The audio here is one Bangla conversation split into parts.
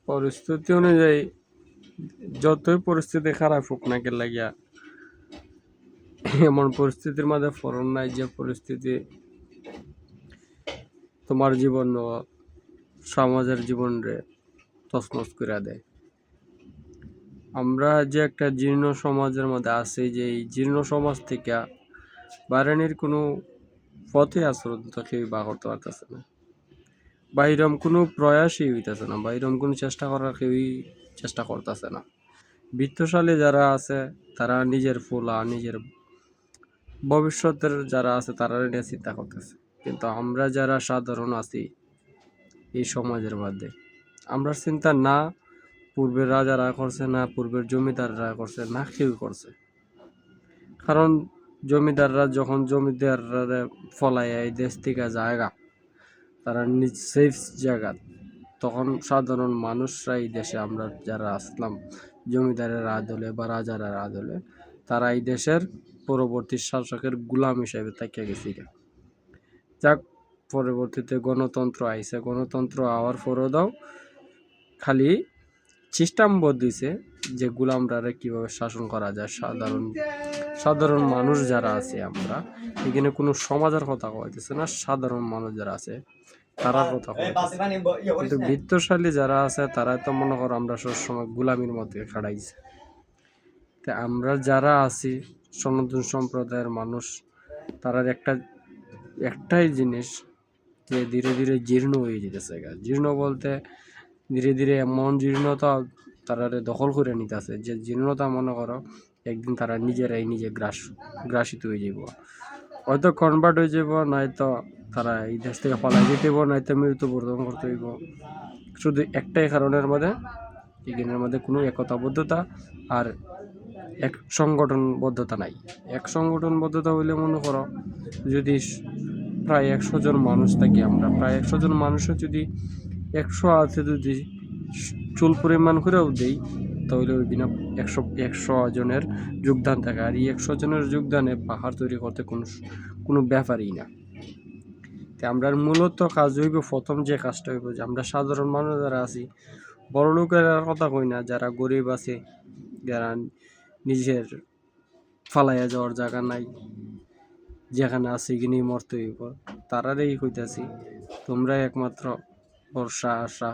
পরিস্থিতি অনুযায়ী যতই পরিস্থিতি খারাপ হোক না কে লাগিয়া এমন পরিস্থিতির মধ্যে ফরন নাই যে পরিস্থিতি তোমার জীবন ও সমাজের জীবন রে তছনছ করে দেয়। আমরা যে একটা জীর্ণ সমাজের মধ্যে আছি, যে এই জীর্ণ সমাজ থেকে বাড়ানির কোনো পথে আচরণ তো কেউ বা করতে পারতেছে না, বাইরম কোনো প্রয়াসই হইতেছে না, বাইরম কোনো চেষ্টা করার কেউই চেষ্টা করতেছে না। বিত্তশালী যারা আছে তারা নিজের ফুলা নিজের ভবিষ্যতের যারা আছে তারা নিয়ে চিন্তা করতেছে, কিন্তু আমরা যারা সাধারণ আছি এই সমাজের মধ্যে, আমরা চিন্তা না পূর্বের রাজারা করছে, না পূর্বের জমিদাররা করছে, না কেউ করছে। কারণ জমিদাররা যখন জমিদাররা ফলায় এই দেশ থেকে জায়গা, তারা নিজ সেফ জায়গা, তখন সাধারণ মানুষরা এই দেশে আমরা যারা আসলাম জমিদারের আদলে বা রাজারের আদলে, তারা এই দেশের পরবর্তী শাসকের গুলাম হিসেবে তাকিয়ে গেছি। যাক, পরবর্তীতে গণতন্ত্র আইছে, গণতন্ত্র আওয়ার পরও দাও খালি সিস্টেম বদলিছে যে গুলামরা কিভাবে শাসন করা যায়। সাধারণ মানুষ যারা আছে, আমরা এখানে কোনো সমাজের কথা কইতেছে না, সাধারণ মানুষ যারা আছে তারার কথা কইতেছে। কিন্তু বিত্তশালী যারা আছে তারা তো মনে করো আমরা সবসময় গুলামির মধ্যে খাড়াইছে। তা আমরা যারা আছি সনাতন সম্প্রদায়ের মানুষ, তারার একটাই জিনিস যে ধীরে ধীরে জীর্ণ হয়ে যেতেছে। জীর্ণ বলতে ধীরে ধীরে এমন জীর্ণতা তারারে দখল করে নিতেছে যে জীর্ণতা মনে করো একদিন তারা নিজেরাই নিজে গ্রাসিত হয়ে যাব, হয়তো কনভার্ট হয়ে যাব, নয়তো তারা এই দেশ থেকে পালাই যেতে হইব, নয়তো মৃত্যুবরণ করতে হইব। শুধু একটাই কারণের মধ্যে, এখানের মধ্যে কোনো একতাবদ্ধতা আর এক সংগঠনবদ্ধতা নাই। এক সংগঠনবদ্ধতা হইলে মনে করো যদি প্রায় 100 জন মানুষ থাকি, আমরা প্রায় 100 জন মানুষের যদি 100 আছে যদি চুল পরিমাণ করেও দেই, তাহলে ওই দিন 100 জনের যোগদান থাকে। আর এই 100 জনের যোগদানে পাহাড় তৈরি করতে কোনো ব্যাপারই না। তাই আমরা মূলত কাজ হইব, প্রথম যে কাজটা হইব যে আমরা সাধারণ মানুষ যারা আছি, বড় লোকের কথা কই না, যারা গরিব আছে, যারা নিজের ফালাইয়া যাওয়ার জায়গা নাই, যেখানে আছে কিনি মরতে হইব, তারারই কইতাছি তোমরা একমাত্র ভরসা আশা,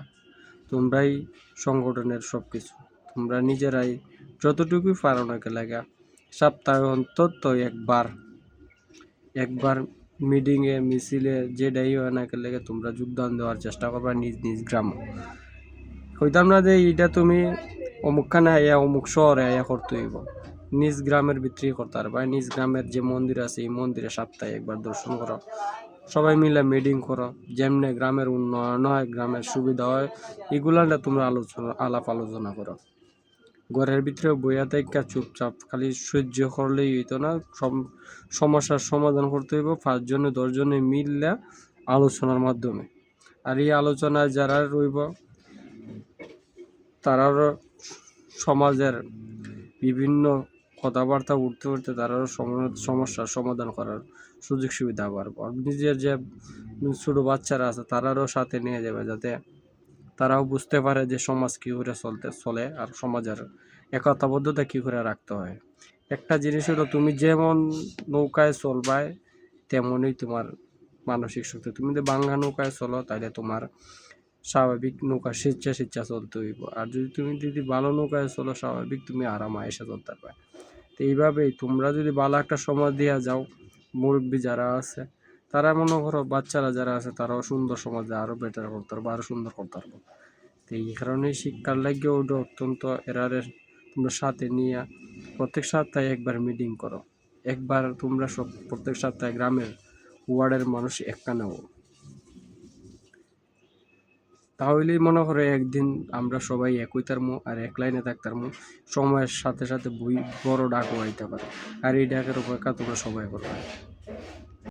তোমরাই সংগঠনের সব কিছু। তোমরা নিজেরাই যতটুকুই পারো না লাগা সপ্তাহে অন্তত একবার মিটিংয়ে মিছিলে যেটাই হয় না লেগে তোমরা যোগদান দেওয়ার চেষ্টা করবা নিজ নিজ গ্রাম। কইতাম না যে এইটা তুমি অমুকখানে আয়া অমুক শহরে আয়া করতে হইব, নিজ গ্রামের ভিতরেই করতে পারবা। নিজ গ্রামের যে মন্দির আছে এই মন্দিরে সপ্তাহে একবার দর্শন করো, সবাই মিলে মিটিং করো, যেমনি গ্রামের উন্নয়ন হয়, গ্রামের সুবিধা হয়, এগুলা তোমরা আলাপ আলোচনা করো। ঘরের ভিতরে বইয়া থেকে চুপচাপ খালি সহ্য করলেই হইতো না, সমস্যার সমাধান করতে হইব 5 জনে 10 জনে মিললে আলোচনার মাধ্যমে। আর এই আলোচনায় যারা রইব তারারও সমাজের বিভিন্ন কথাবার্তা উঠতে উঠতে তারারও সমস্যার সমাধান করার সুযোগ সুবিধা পারবো। নিজের যে ছোটো বাচ্চারা আছে তারারও সাথে নিয়ে যাবে, যাতে তারাও বুঝতে পারে যে সমাজ কী করে চলে আর সমাজের একতাবদ্ধতা কী করে রাখতে হয়। একটা জিনিস হলো তুমি যেমন নৌকায় চলবায় তেমনই তোমার মানসিক শক্তি। তুমি যদি বাংলা নৌকায় চলো তাহলে তোমার স্বাভাবিক নৌকা স্বেচ্ছা চলতে হইব, আর তুমি ভালো নৌকায় চলো স্বাভাবিক তুমি আরাম আয়েসা চলতে পারবে। তো এইভাবেই তোমরা যদি ভালো একটা সমাজ দিয়া যাও, মুরব্বী যারা আছে তারা মনে করো বাচ্চারা যারা আছে তারাও সুন্দর সমাজে আরও বেটার করতে পারবো, আরও সুন্দর করতে পারবো। তো এই কারণেই শিক্ষার লাগে ওটা অত্যন্ত এরারের তোমরা সাথে নিয়ে প্রত্যেক সপ্তাহে একবার মিটিং করো, একবার তোমরা প্রত্যেক সপ্তাহে গ্রামের ওয়ার্ডের মানুষ একটা নেও, তাহলেই মনে করো একদিন আমরা সবাই একই তারমো আর এক লাইনে থাকতারমো, সময়ের সাথে সাথে বড় ডাকও আইতে পারে। আর এই ডাকের উপেক্ষা তোমরা সবাই করবে।